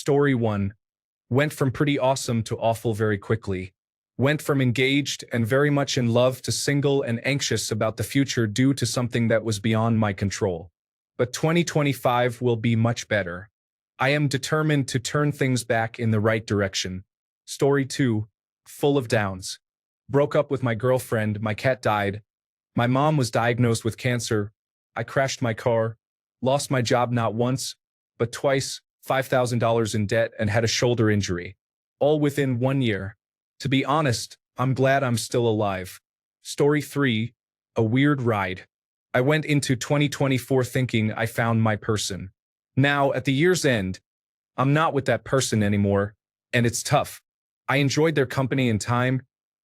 Story 1. Went from pretty awesome to awful very quickly. Went from engaged and very much in love to single and anxious about the future due to something that was beyond my control. But 2025 will be much better. I am determined to turn things back in the right direction. Story 2. Full of downs. Broke up with my girlfriend, my cat died. My mom was diagnosed with cancer. I crashed my car. Lost my job not once, but twice, $5,000 in debt and had a shoulder injury. All within 1 year. To be honest, I'm glad I'm still alive. Story 3. A weird ride. I went into 2024 thinking I found my person. Now, at the year's end, I'm not with that person anymore, and it's tough. I enjoyed their company and time,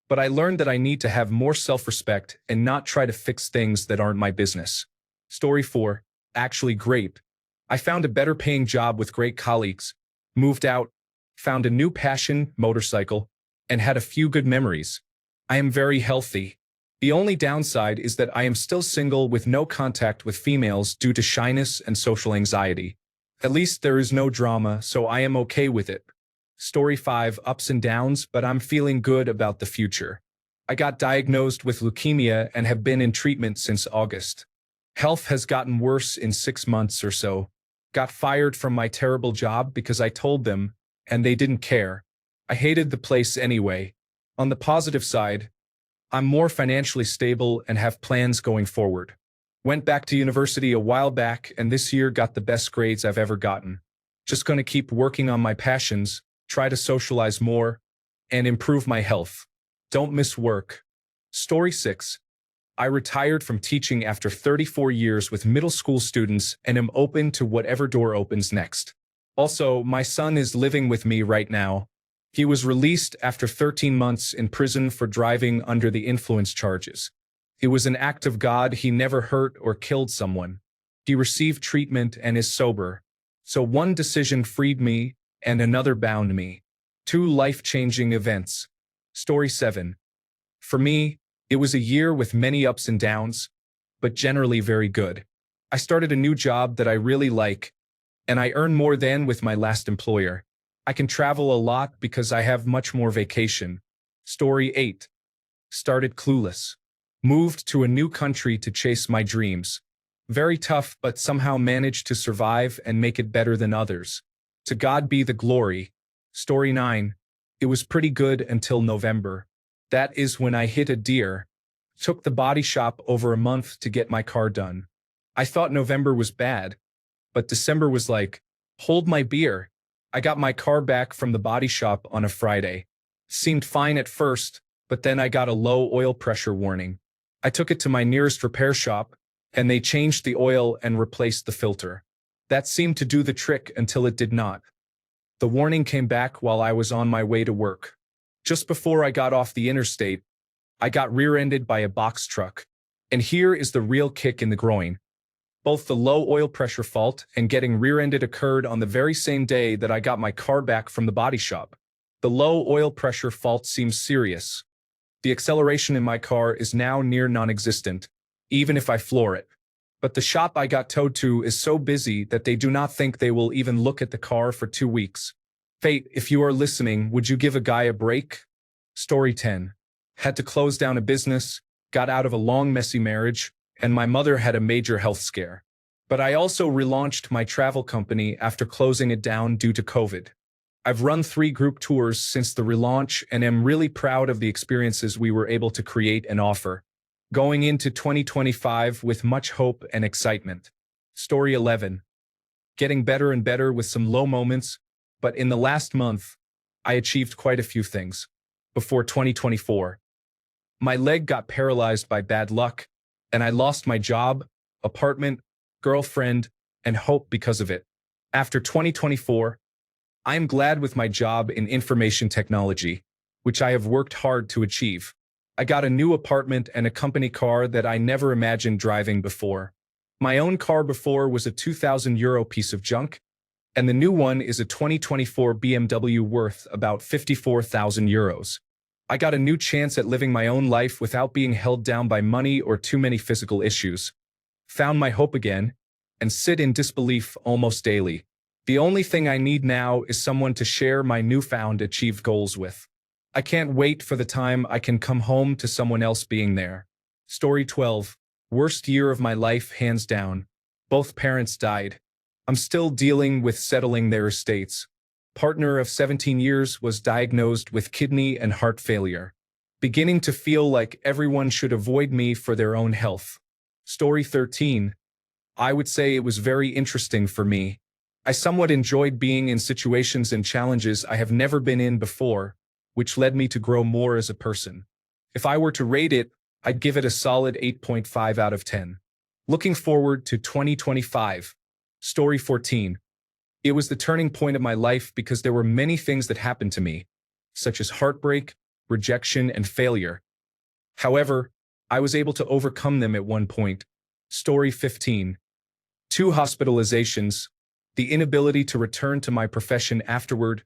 but I learned that I need to have more self-respect and not try to fix things that aren't my business. Story 4. Actually great. I found a better paying job with great colleagues, moved out, found a new passion, motorcycle, and had a few good memories. I am very healthy. The only downside is that I am still single with no contact with females due to shyness and social anxiety. At least there is no drama, so I am okay with it. Story 5. Ups and downs, but I'm feeling good about the future. I got diagnosed with leukemia and have been in treatment since August. Health has gotten worse in 6 months or so. Got fired from my terrible job because I told them, and they didn't care. I hated the place anyway. On the positive side, I'm more financially stable and have plans going forward. Went back to university a while back and this year got the best grades I've ever gotten. Just gonna keep working on my passions, try to socialize more, and improve my health. Don't miss work. Story 6. I retired from teaching after 34 years with middle school students and am open to whatever door opens next. Also, my son is living with me right now. He was released after 13 months in prison for driving under the influence charges. It was an act of God. He never hurt or killed someone. He received treatment and is sober. So one decision freed me and another bound me. 2 life-changing events. Story 7. For me, it was a year with many ups and downs, but generally very good. I started a new job that I really like, and I earn more than with my last employer. I can travel a lot because I have much more vacation. Story 8. Started clueless. Moved to a new country to chase my dreams. Very tough, but somehow managed to survive and make it better than others. To God be the glory. Story 9. It was pretty good until November. That is when I hit a deer. Took the body shop over a month to get my car done. I thought November was bad, but December was like, hold my beer. I got my car back from the body shop on a Friday. Seemed fine at first, but then I got a low oil pressure warning. I took it to my nearest repair shop, and they changed the oil and replaced the filter. That seemed to do the trick until it did not. The warning came back while I was on my way to work. Just before I got off the interstate, I got rear-ended by a box truck. And here is the real kick in the groin. Both the low oil pressure fault and getting rear-ended occurred on the very same day that I got my car back from the body shop. The low oil pressure fault seems serious. The acceleration in my car is now near non-existent, even if I floor it. But the shop I got towed to is so busy that they do not think they will even look at the car for 2 weeks. Fate, if you are listening, would you give a guy a break? Story 10. Had to close down a business, got out of a long messy marriage, and my mother had a major health scare. But I also relaunched my travel company after closing it down due to COVID. I've run 3 group tours since the relaunch and am really proud of the experiences we were able to create and offer. Going into 2025 with much hope and excitement. Story 11. Getting better and better with some low moments, but in the last month, I achieved quite a few things. Before 2024, my leg got paralyzed by bad luck, and I lost my job, apartment, girlfriend, and hope because of it. After 2024, I am glad with my job in information technology, which I have worked hard to achieve. I got a new apartment and a company car that I never imagined driving before. My own car before was a €2,000 piece of junk, and the new one is a 2024 BMW worth about €54,000. I got a new chance at living my own life without being held down by money or too many physical issues. Found my hope again, and sit in disbelief almost daily. The only thing I need now is someone to share my newfound achieved goals with. I can't wait for the time I can come home to someone else being there. Story 12. Worst year of my life, hands down. Both parents died. I'm still dealing with settling their estates. Partner of 17 years was diagnosed with kidney and heart failure. Beginning to feel like everyone should avoid me for their own health. Story 13. I would say it was very interesting for me. I somewhat enjoyed being in situations and challenges I have never been in before, which led me to grow more as a person. If I were to rate it, I'd give it a solid 8.5 out of 10. Looking forward to 2025. Story 14. It was the turning point of my life because there were many things that happened to me, such as heartbreak, rejection, and failure. However, I was able to overcome them at one point. Story 15. 2 hospitalizations, the inability to return to my profession afterward,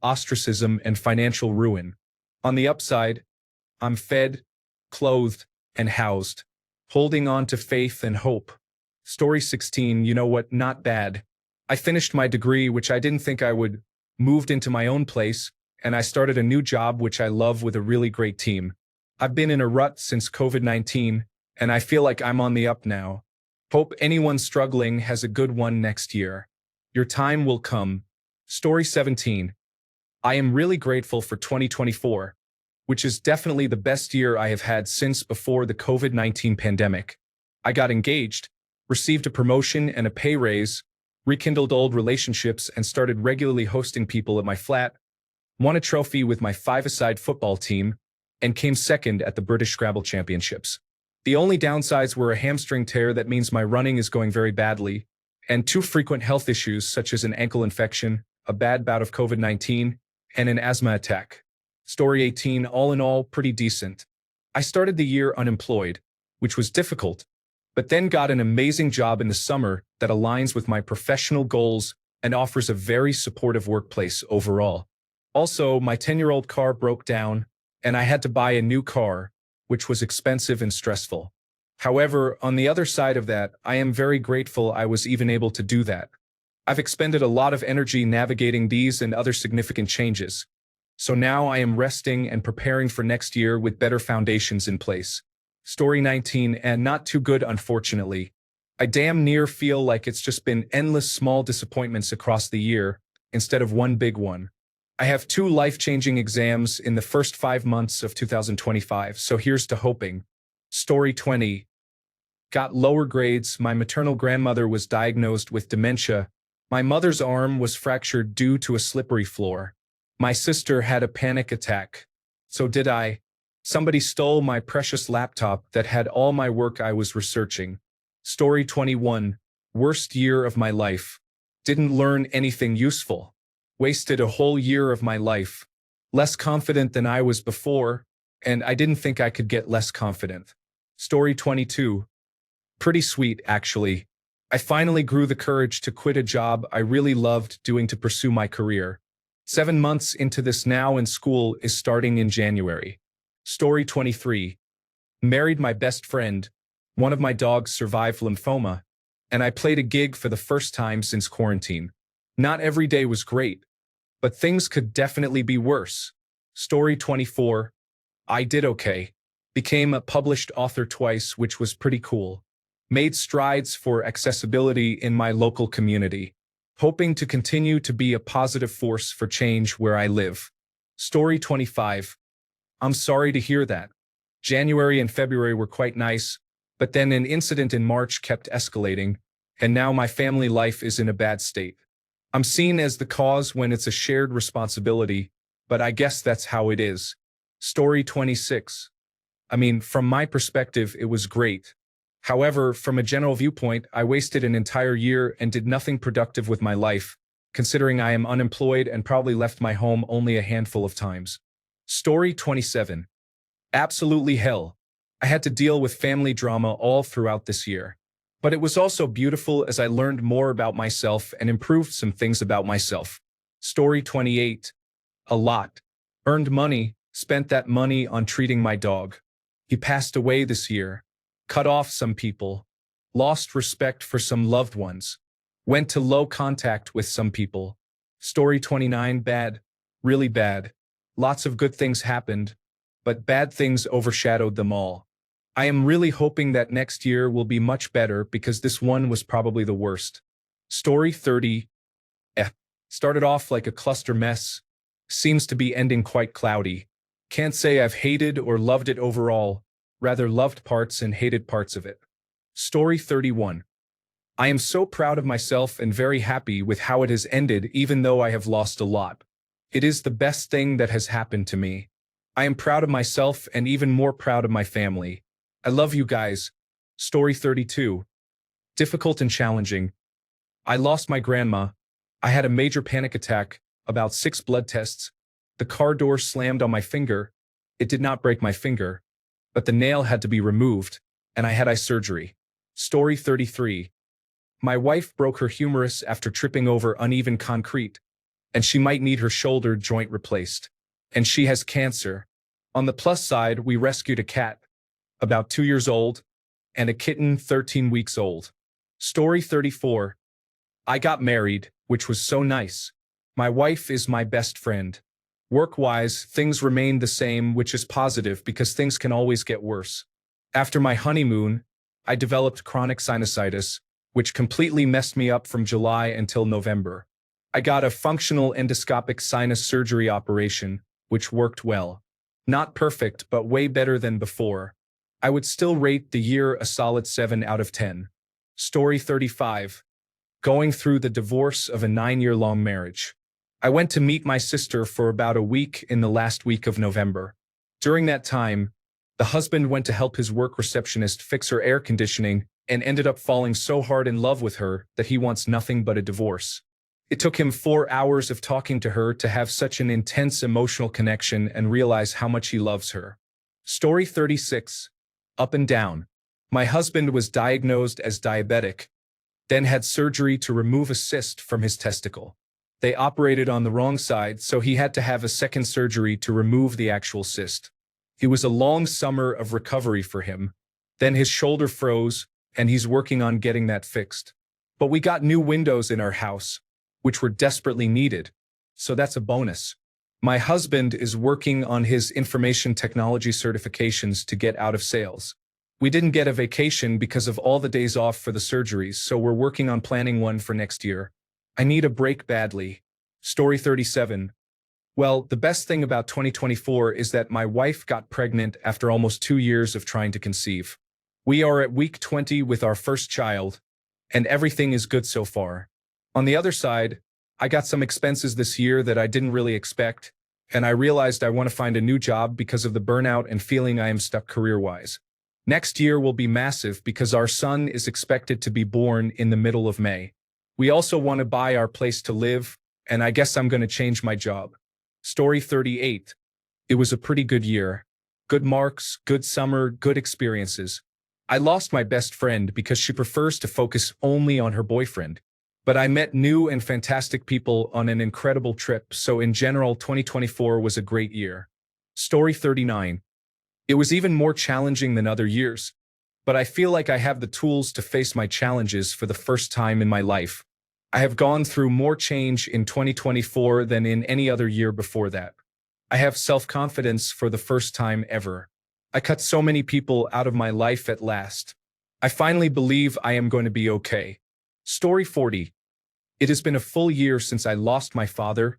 ostracism, and financial ruin. On the upside, I'm fed, clothed, and housed, holding on to faith and hope. Story 16, you know what, not bad. I finished my degree, which I didn't think I would, moved into my own place, and I started a new job which I love with a really great team. I've been in a rut since COVID-19, and I feel like I'm on the up now. Hope anyone struggling has a good one next year. Your time will come. Story 17. I am really grateful for 2024, which is definitely the best year I have had since before the COVID-19 pandemic. I got engaged, received a promotion and a pay raise, rekindled old relationships and started regularly hosting people at my flat, won a trophy with my five-a-side football team, and came second at the British Scrabble Championships. The only downsides were a hamstring tear that means my running is going very badly, and 2 frequent health issues such as an ankle infection, a bad bout of COVID-19, and an asthma attack. Story 18, all in all, pretty decent. I started the year unemployed, which was difficult, but then got an amazing job in the summer that aligns with my professional goals and offers a very supportive workplace overall. Also, my 10-year-old car broke down, and I had to buy a new car, which was expensive and stressful. However, on the other side of that, I am very grateful I was even able to do that. I've expended a lot of energy navigating these and other significant changes. So now I am resting and preparing for next year with better foundations in place. Story 19, and not too good, unfortunately. I damn near feel like it's just been endless small disappointments across the year, instead of one big one. I have 2 life-changing exams in the first 5 months of 2025, so here's to hoping. Story 20. Got lower grades. My maternal grandmother was diagnosed with dementia. My mother's arm was fractured due to a slippery floor. My sister had a panic attack. So did I. Somebody stole my precious laptop that had all my work I was researching. Story 21. Worst year of my life. Didn't learn anything useful. Wasted a whole year of my life. Less confident than I was before, and I didn't think I could get less confident. Story 22. Pretty sweet, actually. I finally grew the courage to quit a job I really loved doing to pursue my career. 7 months into this now, and school is starting in January. Story 23. Married my best friend. One of my dogs survived lymphoma, and I played a gig for the first time since quarantine. Not every day was great, but things could definitely be worse. Story 24. I did okay. Became a published author twice, which was pretty cool. Made strides for accessibility in my local community. Hoping to continue to be a positive force for change where I live. Story 25. I'm sorry to hear that. January and February were quite nice, but then an incident in March kept escalating, and now my family life is in a bad state. I'm seen as the cause when it's a shared responsibility, but I guess that's how it is. Story 26. I mean, from my perspective, it was great. However, from a general viewpoint, I wasted an entire year and did nothing productive with my life, considering I am unemployed and probably left my home only a handful of times. Story 27. Absolutely hell. I had to deal with family drama all throughout this year. But it was also beautiful as I learned more about myself and improved some things about myself. Story 28. A lot. Earned money, spent that money on treating my dog. He passed away this year. Cut off some people. Lost respect for some loved ones. Went to low contact with some people. Story 29, bad, really bad. Lots of good things happened, but bad things overshadowed them all. I am really hoping that next year will be much better because this one was probably the worst. Story 30, started off like a cluster mess, seems to be ending quite cloudy. Can't say I've hated or loved it overall, rather loved parts and hated parts of it. Story 31. I am so proud of myself and very happy with how it has ended even though I have lost a lot. It is the best thing that has happened to me. I am proud of myself and even more proud of my family. I love you guys. Story 32. Difficult and challenging. I lost my grandma. I had a major panic attack, about 6 blood tests. The car door slammed on my finger. It did not break my finger, but the nail had to be removed, and I had eye surgery. Story 33. My wife broke her humerus after tripping over uneven concrete, and she might need her shoulder joint replaced. And she has cancer. On the plus side, we rescued a cat, about 2 years old, and a kitten 13 weeks old. Story 34. I got married, which was so nice. My wife is my best friend. Work-wise, things remained the same, which is positive because things can always get worse. After my honeymoon, I developed chronic sinusitis, which completely messed me up from July until November. I got a functional endoscopic sinus surgery operation, which worked well. Not perfect, but way better than before. I would still rate the year a solid 7 out of 10. Story 35. Going through the divorce of a 9-year-long marriage. I went to meet my sister for about a week in the last week of November. During that time, the husband went to help his work receptionist fix her air conditioning and ended up falling so hard in love with her that he wants nothing but a divorce. It took him 4 hours of talking to her to have such an intense emotional connection and realize how much he loves her. Story 36. Up and down. My husband was diagnosed as diabetic, then had surgery to remove a cyst from his testicle. They operated on the wrong side, so he had to have a second surgery to remove the actual cyst. It was a long summer of recovery for him. Then his shoulder froze, and he's working on getting that fixed. But we got new windows in our house, which were desperately needed, so that's a bonus. My husband is working on his information technology certifications to get out of sales. We didn't get a vacation because of all the days off for the surgeries, so we're working on planning one for next year. I need a break badly. Story 37. Well, the best thing about 2024 is that my wife got pregnant after almost 2 years of trying to conceive. We are at week 20 with our first child, and everything is good so far. On the other side, I got some expenses this year that I didn't really expect, and I realized I want to find a new job because of the burnout and feeling I am stuck career-wise. Next year will be massive because our son is expected to be born in the middle of May. We also want to buy our place to live, and I guess I'm going to change my job. Story 38. It was a pretty good year. Good marks, good summer, good experiences. I lost my best friend because she prefers to focus only on her boyfriend. But I met new and fantastic people on an incredible trip, so in general 2024 was a great year. Story 39. It was even more challenging than other years, but I feel like I have the tools to face my challenges for the first time in my life. I have gone through more change in 2024 than in any other year before that. I have self-confidence for the first time ever. I cut so many people out of my life at last. I finally believe I am going to be okay. Story 40. It has been a full year since I lost my father,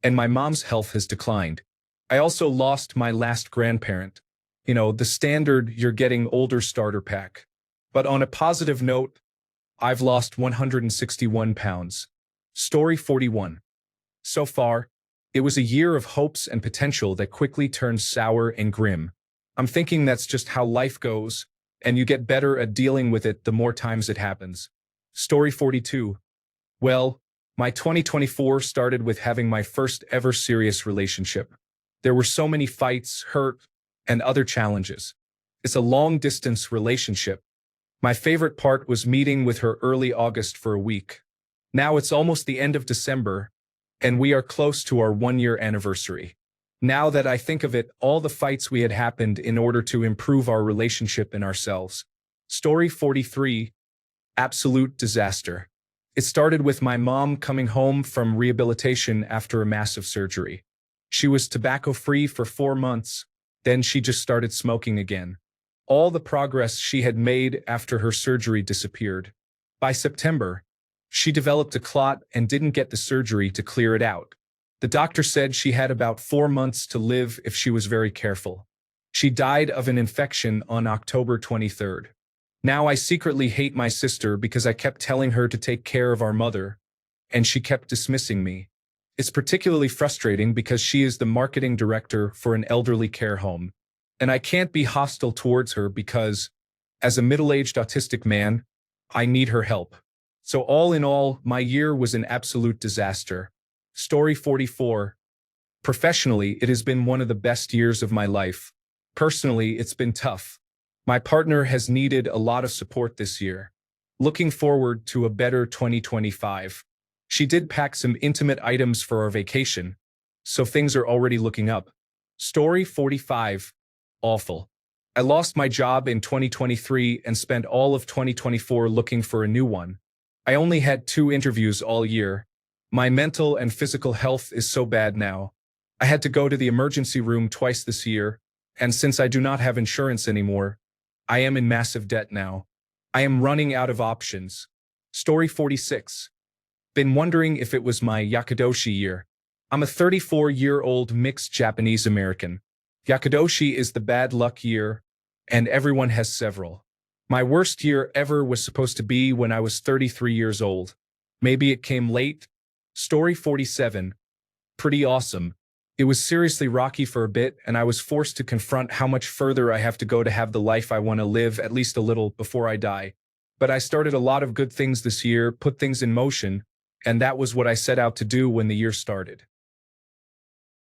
and my mom's health has declined. I also lost my last grandparent. The standard you're getting older starter pack. But on a positive note, I've lost 161 pounds. Story 41. So far, it was a year of hopes and potential that quickly turned sour and grim. I'm thinking that's just how life goes, and you get better at dealing with it the more times it happens. Story 42. Well, my 2024 started with having my first ever serious relationship. There were so many fights, hurt, and other challenges. It's a long-distance relationship. My favorite part was meeting with her early August for a week. Now it's almost the end of December, and we are close to our 1-year anniversary. Now that I think of it, all the fights we had happened in order to improve our relationship and ourselves. Story 43. Absolute disaster. It started with my mom coming home from rehabilitation after a massive surgery. She was tobacco-free for 4 months, then she just started smoking again. All the progress she had made after her surgery disappeared. By September, she developed a clot and didn't get the surgery to clear it out. The doctor said she had about 4 months to live if she was very careful. She died of an infection on October 23rd. Now I secretly hate my sister because I kept telling her to take care of our mother, and she kept dismissing me. It's particularly frustrating because she is the marketing director for an elderly care home, and I can't be hostile towards her because, as a middle-aged autistic man, I need her help. So all in all, my year was an absolute disaster. Story 44. Professionally, it has been one of the best years of my life. Personally, it's been tough. My partner has needed a lot of support this year. Looking forward to a better 2025. She did pack some intimate items for our vacation, so things are already looking up. Story 45. Awful. I lost my job in 2023 and spent all of 2024 looking for a new one. I only had 2 interviews all year. My mental and physical health is so bad now. I had to go to the emergency room twice this year, and since I do not have insurance anymore, I am in massive debt now. I am running out of options. Story 46. Been wondering if it was my Yakudoshi year. I'm a 34-year-old mixed Japanese-American. Yakudoshi is the bad luck year, and everyone has several. My worst year ever was supposed to be when I was 33 years old. Maybe it came late. Story 47. Pretty awesome. It was seriously rocky for a bit, and I was forced to confront how much further I have to go to have the life I want to live, at least a little, before I die. But I started a lot of good things this year, put things in motion, and that was what I set out to do when the year started.